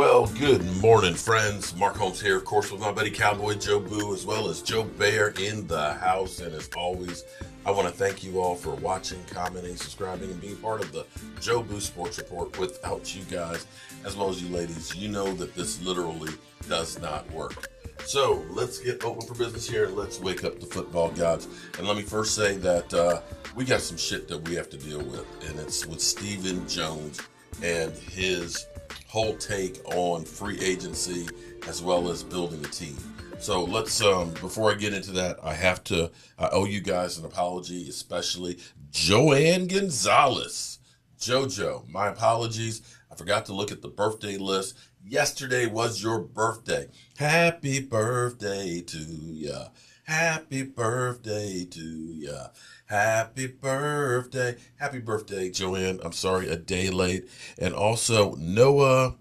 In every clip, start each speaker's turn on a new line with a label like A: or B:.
A: Well, good morning, friends. Mark Holmes here, of course, with my buddy Cowboy Joe Boo, as well as Joe Bear in the house. And as always, I want to thank you all for watching, commenting, subscribing, and being part of the Joe Boo Sports Report. Without you guys, as well as you ladies, you know that this literally does not work. So let's get open for business here. Let's wake up the football gods. And let me first say that we got some shit that we have to deal with, and it's with Stephen Jones and his whole take on free agency as well as building a team. So let's before I get into that, I owe you guys an apology, especially Joanne Gonzalez. Jojo, my apologies. I forgot to look at the birthday list. Yesterday was your birthday. Happy birthday to ya. Happy birthday to ya. Happy birthday. Happy birthday, Joanne. I'm sorry, a day late. And also, Noah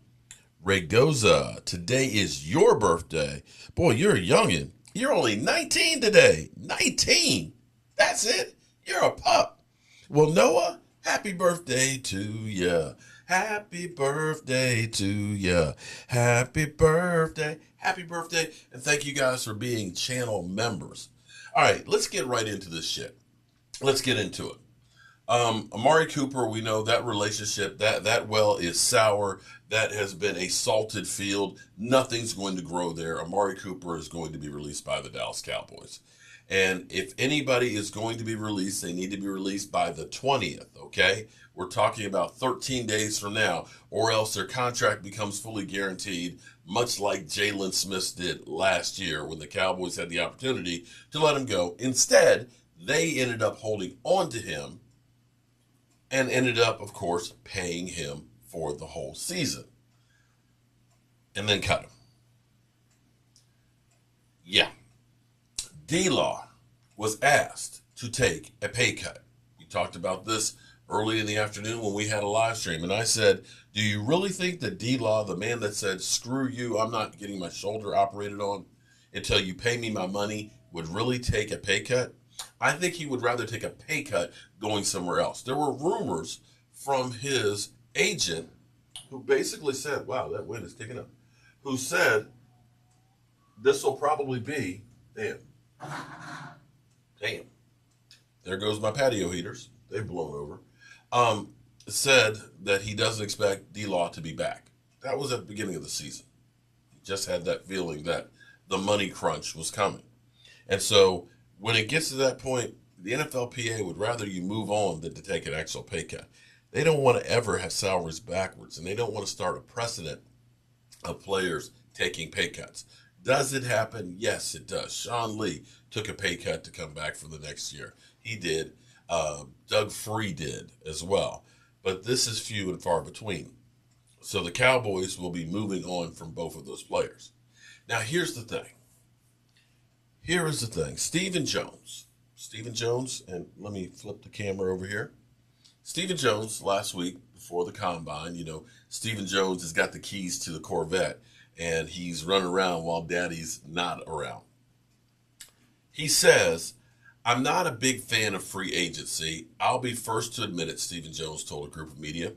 A: Regoza. Today is your birthday. Boy, you're a youngin'. You're only 19 today. 19. That's it. You're a pup. Well, Noah, happy birthday to ya. Happy birthday to ya. Happy birthday. Happy birthday. And thank you guys for being channel members. All right, let's get right into this shit. Let's get into it. Amari Cooper, we know that relationship, that well is sour. That has been a salted field. Nothing's going to grow there. Amari Cooper is going to be released by the Dallas Cowboys. And if anybody is going to be released, they need to be released by the 20th, okay? We're talking about 13 days from now, or else their contract becomes fully guaranteed, much like Jalen Smith did last year when the Cowboys had the opportunity to let him go. Instead, they ended up holding on to him and ended up, of course, paying him for the whole season and then cut him. Yeah. D-Law was asked to take a pay cut. We talked about this early in the afternoon when we had a live stream, and I said, do you really think that D-Law, the man that said, screw you, I'm not getting my shoulder operated on until you pay me my money, would really take a pay cut? I think he would rather take a pay cut going somewhere else. There were rumors from his agent who basically said, wow, that wind is ticking up, who said this will probably be, damn, there goes my patio heaters. They've blown over. Said that he doesn't expect D-Law to be back. That was at the beginning of the season. He just had that feeling that the money crunch was coming. And so when it gets to that point, the NFLPA would rather you move on than to take an actual pay cut. They don't want to ever have salaries backwards, and they don't want to start a precedent of players taking pay cuts. Does it happen? Yes, it does. Sean Lee took a pay cut to come back for the next year. He did. Doug Free did as well. But this is few and far between. So the Cowboys will be moving on from both of those players. Now, here's the thing. Here is the thing. Stephen Jones, and let me flip the camera over here. Stephen Jones, last week before the combine, Stephen Jones has got the keys to the Corvette, and he's running around while daddy's not around. He says, I'm not a big fan of free agency. I'll be first to admit it, Stephen Jones told a group of media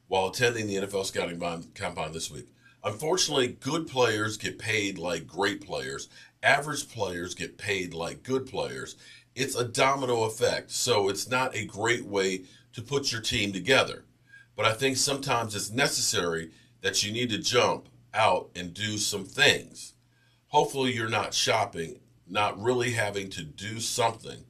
A: while attending the NFL scouting combine this week. Unfortunately, good players get paid like great players. Average players get paid like good players. It's a domino effect, so it's not a great way to put your team together. But I think sometimes it's necessary that you need to jump out and do some things. Hopefully you're not shopping, not really having to do something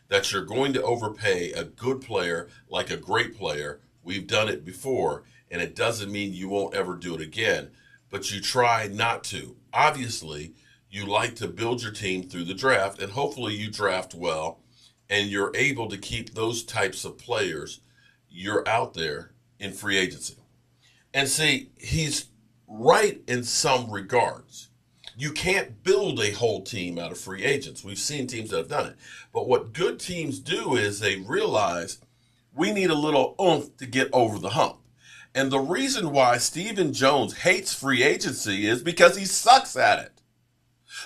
A: that you're going to overpay a good player like a great player. We've done it before, and it doesn't mean you won't ever do it again, but you try not to. Obviously, you like to build your team through the draft, and hopefully you draft well, and you're able to keep those types of players you're out there in free agency. And see, he's right in some regards. You can't build a whole team out of free agents. We've seen teams that have done it. But what good teams do is they realize we need a little oomph to get over the hump. And the reason why Stephen Jones hates free agency is because he sucks at it.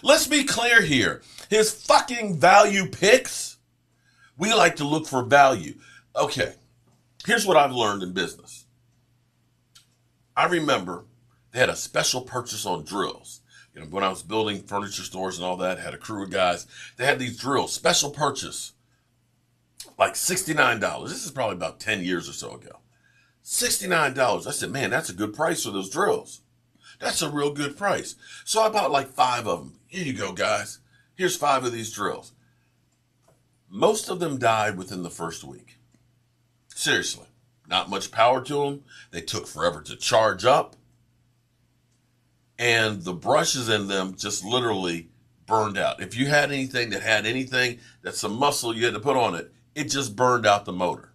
A: Let's be clear here. His fucking value picks, we like to look for value. Okay, here's what I've learned in business. I remember They had a special purchase on drills. You know, when I was building furniture stores and all that, had a crew of guys. They had these drills, special purchase, like $69. This is probably about 10 years or so ago. $69. I said, man, that's a good price for those drills. That's a real good price. So I bought like 5 of them. Here you go, guys. Here's 5 of these drills. Most of them died within the first week. Seriously, not much power to them. They took forever to charge up. And the brushes in them just literally burned out. If you had anything that's some muscle you had to put on it, it just burned out the motor.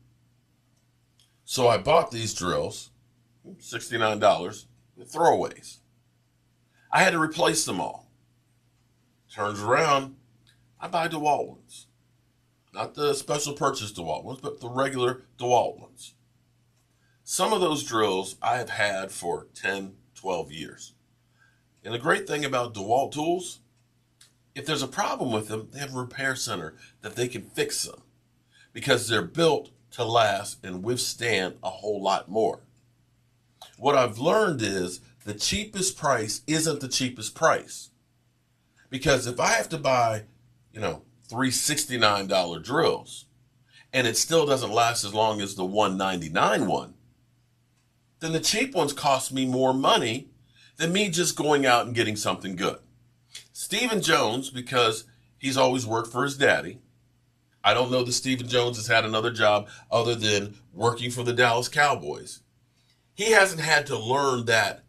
A: So I bought these drills, $69, throwaways. I had to replace them all. Turns around, I buy DeWalt ones. Not the special purchase DeWalt ones, but the regular DeWalt ones. Some of those drills I have had for 10, 12 years. And the great thing about DeWalt tools, if there's a problem with them, they have a repair center that they can fix them because they're built to last and withstand a whole lot more. What I've learned is the cheapest price isn't the cheapest price. Because if I have to buy, 3 $69 drills and it still doesn't last as long as the $199 one, then the cheap ones cost me more money than me just going out and getting something good. Stephen Jones, because he's always worked for his daddy. I don't know that Stephen Jones has had another job other than working for the Dallas Cowboys. He hasn't had to learn that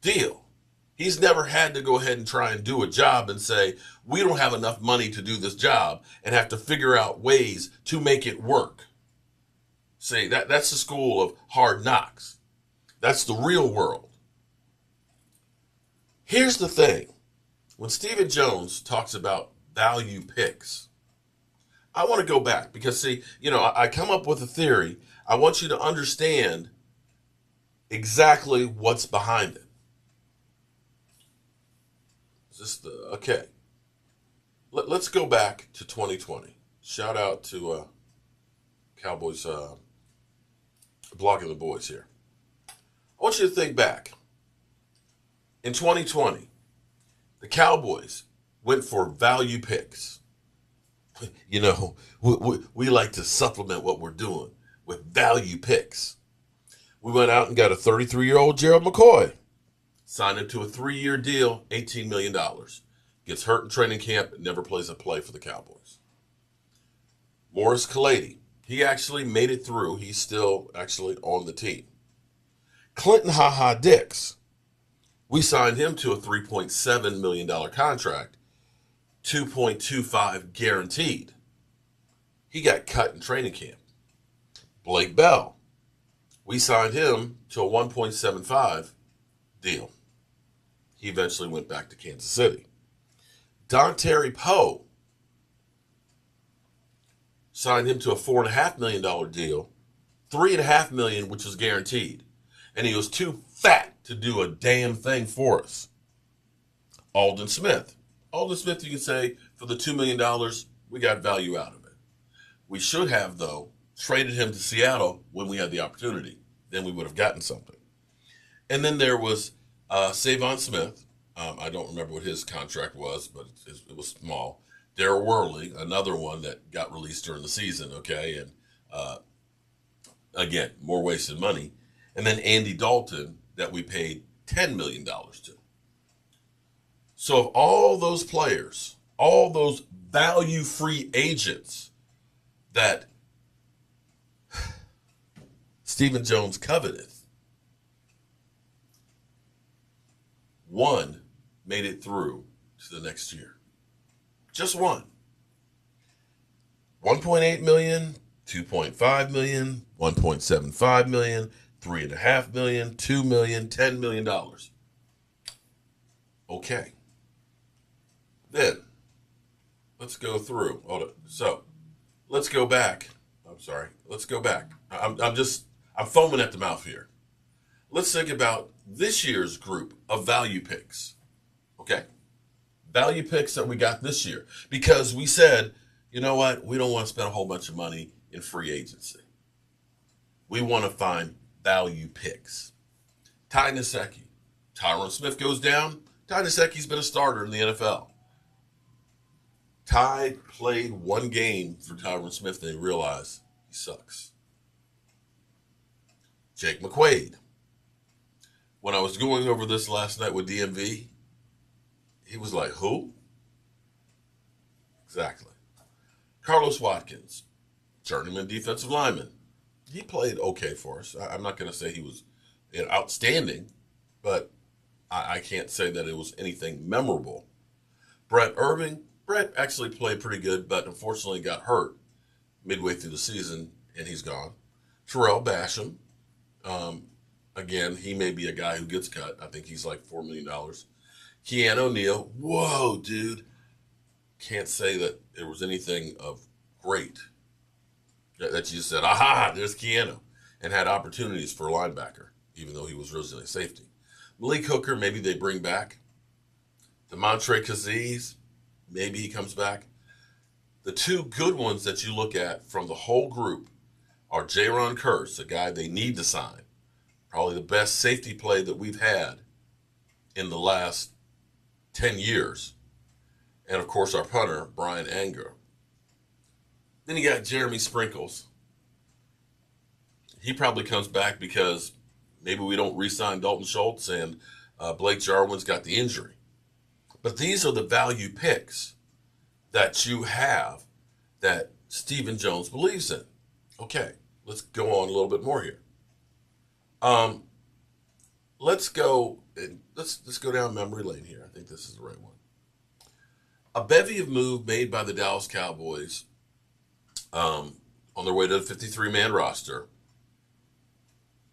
A: deal. He's never had to go ahead and try and do a job and say, we don't have enough money to do this job and have to figure out ways to make it work. See, that's the school of hard knocks. That's the real world. Here's the thing. When Stephen Jones talks about value picks, I want to go back because, see, I come up with a theory. I want you to understand exactly what's behind it. Okay. Let's go back to 2020. Shout out to Cowboys blogging the boys here. I want you to think back. In 2020, the Cowboys went for value picks. We like to supplement what we're doing with value picks. We went out and got a 33-year-old Gerald McCoy. Signed him to a 3-year deal, $18 million. Gets hurt in training camp and never plays a play for the Cowboys. Morris Kalady, he actually made it through. He's still actually on the team. Clinton Ha Dix, we signed him to a $3.7 million contract, $2.25 guaranteed. He got cut in training camp. Blake Bell, we signed him to a $1.75 deal. He eventually went back to Kansas City. Dontari Poe, signed him to a $4.5 million deal, $3.5 million, which was guaranteed. And he was too fat to do a damn thing for us. Aldon Smith. Aldon Smith, you can say, for the $2 million, we got value out of it. We should have, though, traded him to Seattle when we had the opportunity. Then we would have gotten something. And then there was Savon Smith. I don't remember what his contract was, but it was small. Darryl Worley, another one that got released during the season, okay? And again, more wasted money. And then Andy Dalton that we paid $10 million to. So of all those players, all those value-free agents that Stephen Jones coveted, one made it through to the next year. Just one. 1.8 million, 2.5 million, 1.75 million, 3.5 million, 2 million, $10 million. Okay. Then let's go through. Hold it. So let's go back. I'm sorry. Let's go back. I'm foaming at the mouth here. Let's think about this year's group of value picks. Okay. Value picks that we got this year. Because we said, you know what? We don't want to spend a whole bunch of money in free agency. We want to find value picks. Ty Nsekhe, Tyron Smith goes down. Ty Nsekhe's been a starter in the NFL. Ty played one game for Tyron Smith and they realized he sucks. Jake McQuaid. When I was going over this last night with DMV, he was like, who? Exactly. Carlos Watkins, journeyman defensive lineman. He played okay for us. I'm not going to say he was outstanding, but I can't say that it was anything memorable. Irving actually played pretty good, but unfortunately got hurt midway through the season, and he's gone. Terrell Basham, again, he may be a guy who gets cut. I think he's like $4 million. Keanu O'Neal, whoa, dude. Can't say that there was anything of great that you said, aha, there's Keanu, and had opportunities for a linebacker, even though he was originally safety. Malik Hooker, maybe they bring back. Demontre Cazeez, maybe he comes back. The two good ones that you look at from the whole group are Jaron Kearse, a guy they need to sign. Probably the best safety play that we've had in the last 10 years. And, of course, our punter, Brian Anger. Then you got Jeremy Sprinkles. He probably comes back because maybe we don't re-sign Dalton Schultz and Blake Jarwin's got the injury. But these are the value picks that you have that Stephen Jones believes in. Okay, let's go on a little bit more here. Let's go down memory lane here. I think this is the right one. A bevy of moves made by the Dallas Cowboys on their way to the 53-man roster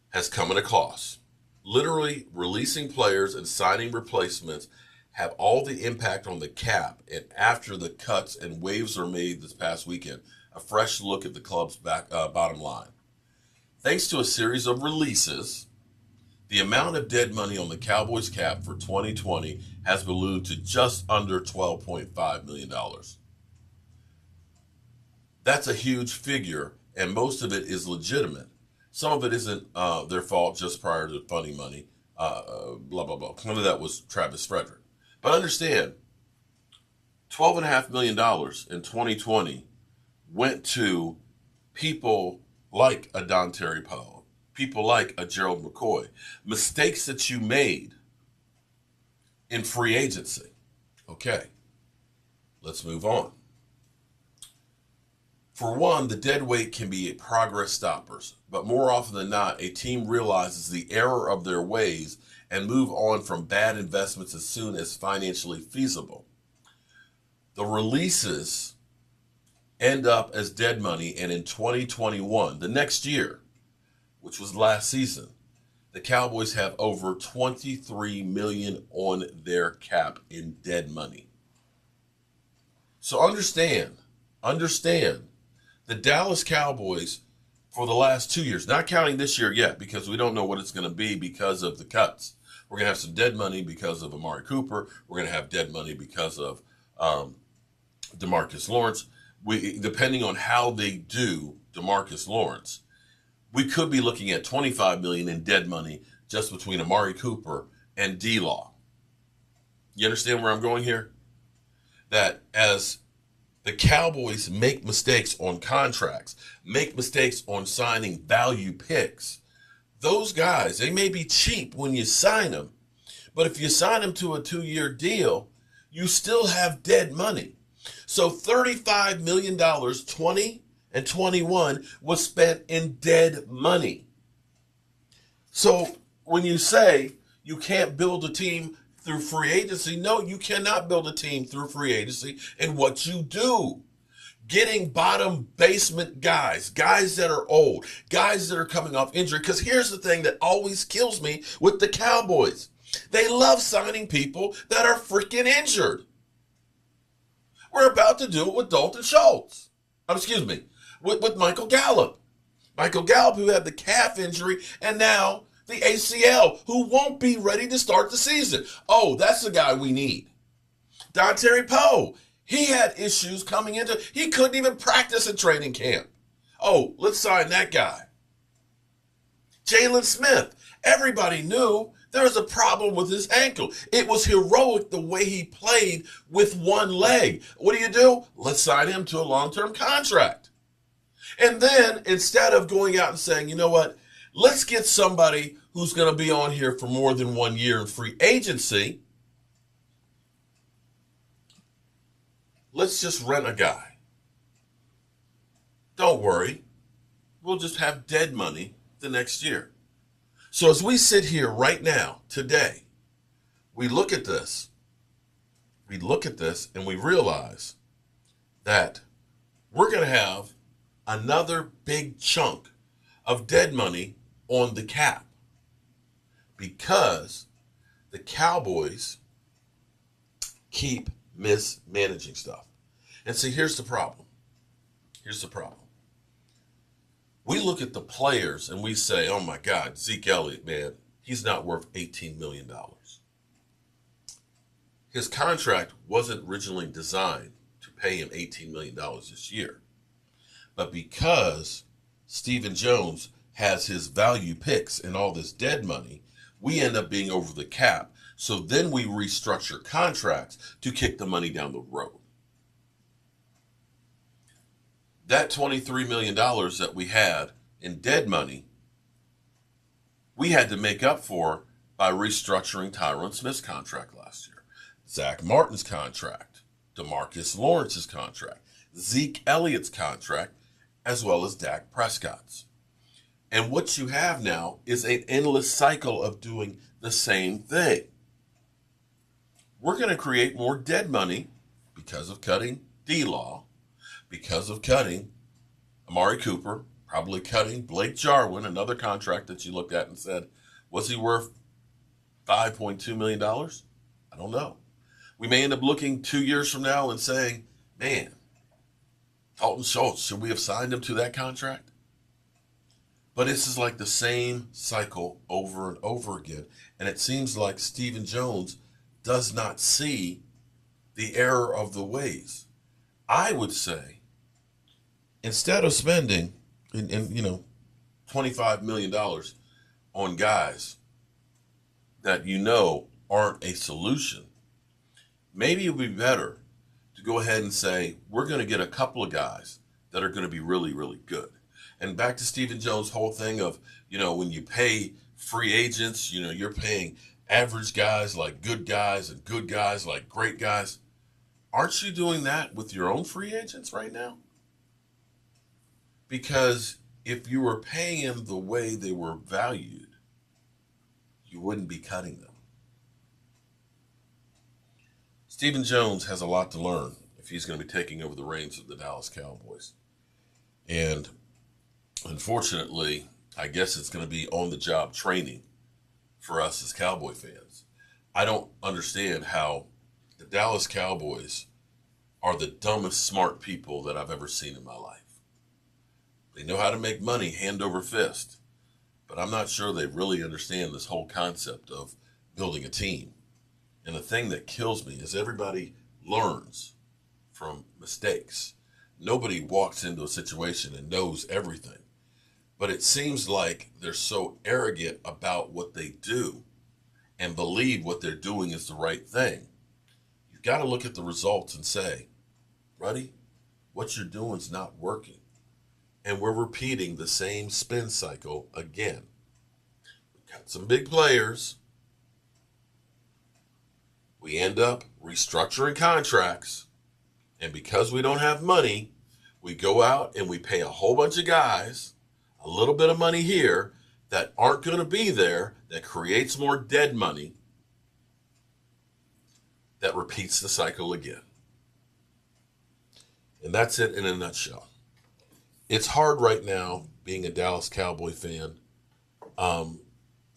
A: has come at a cost. Literally, releasing players and signing replacements have all the impact on the cap, and after the cuts and waves are made this past weekend, a fresh look at the club's bottom line. Thanks to a series of releases, the amount of dead money on the Cowboys cap for 2020 has ballooned to just under $12.5 million. That's a huge figure, and most of it is legitimate. Some of it isn't their fault just prior to funding money, blah, blah, blah. Some of that was Travis Frederick. But understand, $12.5 million in 2020 went to people like a Dontari Poe, people like a Gerald McCoy, mistakes that you made in free agency. Okay, let's move on. For one, the dead weight can be progress stoppers, but more often than not, a team realizes the error of their ways and move on from bad investments as soon as financially feasible. The releases end up as dead money, and in 2021, the next year, which was last season, the Cowboys have over $23 million on their cap in dead money. So understand, the Dallas Cowboys for the last 2 years, not counting this year yet because we don't know what it's going to be because of the cuts. We're going to have some dead money because of Amari Cooper. We're going to have dead money because of DeMarcus Lawrence. Depending on how they do DeMarcus Lawrence, we could be looking at $25 million in dead money just between Amari Cooper and D-Law. You understand where I'm going here? That as the Cowboys make mistakes on contracts, make mistakes on signing value picks, those guys, they may be cheap when you sign them, but if you sign them to a 2-year deal, you still have dead money. So $35 million, 20 and 21, was spent in dead money. So when you say you can't build a team through free agency, no, you cannot build a team through free agency. And what you do, getting bottom basement guys that are old, guys that are coming off injury. Because here's the thing that always kills me with the Cowboys. They love signing people that are freaking injured. We're about to do it with Dalton Schultz. With Michael Gallup. Michael Gallup, who had the calf injury, and now the ACL, who won't be ready to start the season. Oh, that's the guy we need. Dontari Poe, he had issues coming into, he couldn't even practice in training camp. Oh, let's sign that guy. Jalen Smith, everybody knew There's a problem with his ankle. It was heroic the way he played with one leg. What do? Let's sign him to a long-term contract. And then instead of going out and saying, you know what, let's get somebody who's going to be on here for more than 1 year in free agency, let's just rent a guy. Don't worry. We'll just have dead money the next year. So as we sit here right now, today, we look at this and we realize that we're going to have another big chunk of dead money on the cap because the Cowboys keep mismanaging stuff. And see, here's the problem. We look at the players and we say, oh my God, Zeke Elliott, man, he's not worth $18 million. His contract wasn't originally designed to pay him $18 million this year. But because Stephen Jones has his value picks and all this dead money, we end up being over the cap. So then we restructure contracts to kick the money down the road. That $23 million that we had in dead money, we had to make up for by restructuring Tyron Smith's contract last year, Zach Martin's contract, DeMarcus Lawrence's contract, Zeke Elliott's contract, as well as Dak Prescott's. And what you have now is an endless cycle of doing the same thing. We're going to create more dead money because of cutting D-Law, because of cutting Amari Cooper, probably cutting Blake Jarwin, another contract that you looked at and said, was he worth $5.2 million? I don't know. We may end up looking 2 years from now and saying, man, Dalton Schultz, should we have signed him to that contract? But this is like the same cycle over and over again. And it seems like Stephen Jones does not see the error of the ways. I would say, instead of spending, $25 million on guys that aren't a solution, maybe it would be better to go ahead and say, we're going to get a couple of guys that are going to be really, really good. And back to Stephen Jones' whole thing of, when you pay free agents, you're paying average guys like good guys and good guys like great guys. Aren't you doing that with your own free agents right now? Because if you were paying them the way they were valued, you wouldn't be cutting them. Stephen Jones has a lot to learn if he's going to be taking over the reins of the Dallas Cowboys. And unfortunately, I guess it's going to be on-the-job training for us as Cowboy fans. I don't understand how the Dallas Cowboys are the dumbest smart people that I've ever seen in my life. They know how to make money hand over fist, but I'm not sure they really understand this whole concept of building a team. And the thing that kills me is everybody learns from mistakes. Nobody walks into a situation and knows everything. But it seems like they're so arrogant about what they do and believe what they're doing is the right thing. You've got to look at the results and say, buddy, what you're doing is not working. And we're repeating the same spin cycle again. We've got some big players. We end up restructuring contracts. And because we don't have money, we go out and we pay a whole bunch of guys a little bit of money here that aren't going to be there, that creates more dead money, that repeats the cycle again. And that's it in a nutshell. It's hard right now being a Dallas Cowboy fan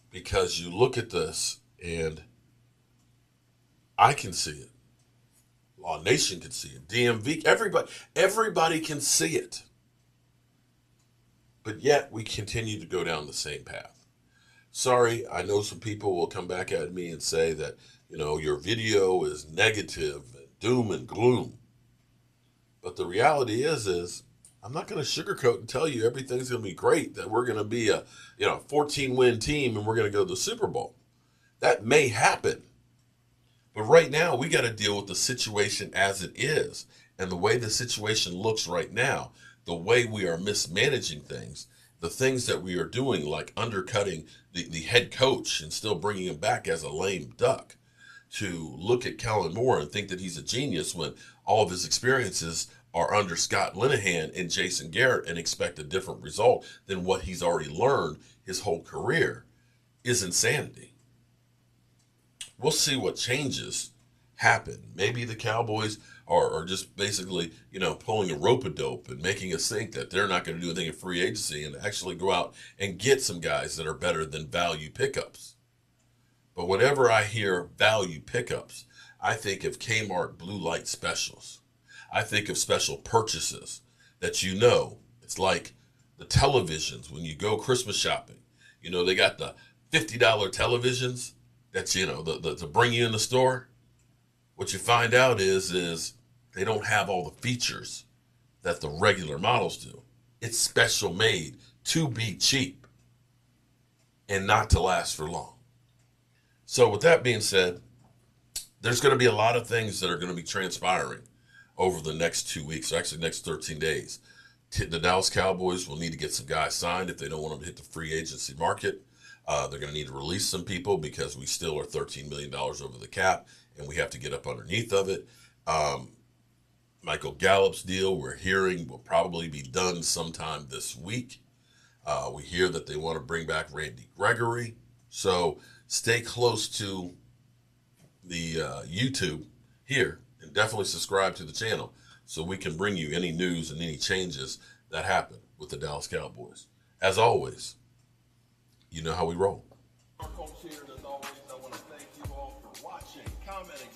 A: because you look at this and I can see it. Law Nation can see it. DMV, everybody can see it. But yet we continue to go down the same path. Sorry, I know some people will come back at me and say that, your video is negative and doom and gloom. But the reality is I'm not going to sugarcoat and tell you everything's going to be great, that we're going to be a 14-win team and we're going to go to the Super Bowl. That may happen. But right now, we got to deal with the situation as it is. And the way the situation looks right now, the way we are mismanaging things, the things that we are doing, like undercutting the head coach and still bringing him back as a lame duck, to look at Kellen Moore and think that he's a genius when all of his experiences are under Scott Linehan and Jason Garrett and expect a different result than what he's already learned his whole career is insanity. We'll see what changes happen. Maybe the Cowboys are just basically, pulling a rope-a-dope and making us think that they're not going to do anything in free agency and actually go out and get some guys that are better than value pickups. But whenever I hear value pickups, I think of Kmart blue light specials. I think of special purchases that it's like the televisions when you go Christmas shopping. They got the $50 televisions that's, to bring you in the store. What you find out is they don't have all the features that the regular models do. It's special made to be cheap and not to last for long. So with that being said, there's going to be a lot of things that are going to be transpiring over the next 2 weeks, or actually next 13 days. The Dallas Cowboys will need to get some guys signed if they don't want them to hit the free agency market. They're going to need to release some people because we still are $13 million over the cap, and we have to get up underneath of it. Michael Gallup's deal, we're hearing, will probably be done sometime this week. We hear that they want to bring back Randy Gregory. So stay close to the YouTube here and definitely subscribe to the channel so we can bring you any news and any changes that happen with the Dallas Cowboys. As always, you know how we roll.
B: Folks here, as always, I want to thank you all for watching, commenting,